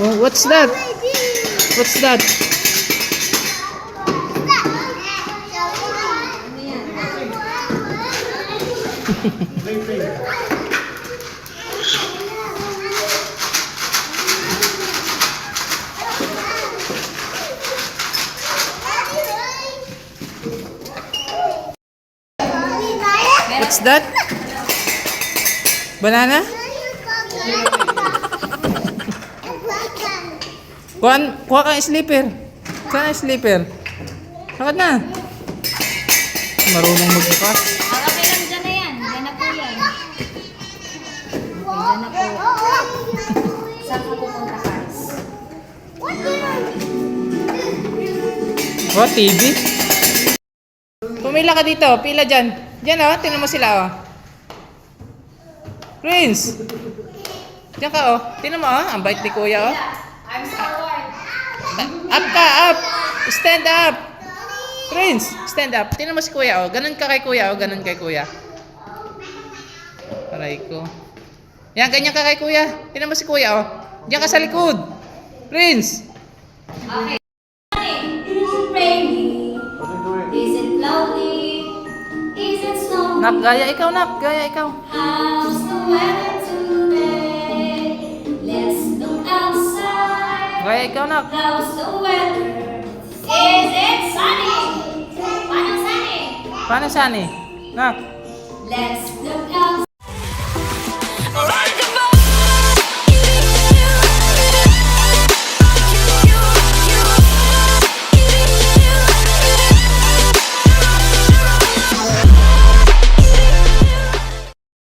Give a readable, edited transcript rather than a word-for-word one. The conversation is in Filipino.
Oh, what's that? What's that? What's that? Banana? Kuha kang slipper. Saan ang slipper? Lakad na. Marunong magbukas. Okay lang dyan na yan. Dyan na po yan. Dyan na po. Saan ka pupunta, Kars? Oh, TV? Pumila ka dito. Pila dyan. Dyan oh. Tingnan mo sila oh. Prince! Diyan ka oh. Tingnan mo oh. Ang bait ni kuya oh. I'm forward. Up ka, up! Stand up! Prince, stand up. Tingnan mo si kuya, oh. Ganun ka kay kuya, oh. Ganun kay kuya. Aray ko. Yan, ganyan ka kay kuya. Tingnan mo si kuya, oh. Diyan ka sa likod. Prince! Okay. Is it rainy? Is it cloudy? Is it snowy? Nak, gaya ikaw, nak. Gaya ikaw. How's the weather today? Let's look outside. Gaya ikaw, nak. How's the weather? Is it sunny? Paano sunny? Paano saan eh? Nak. Let's look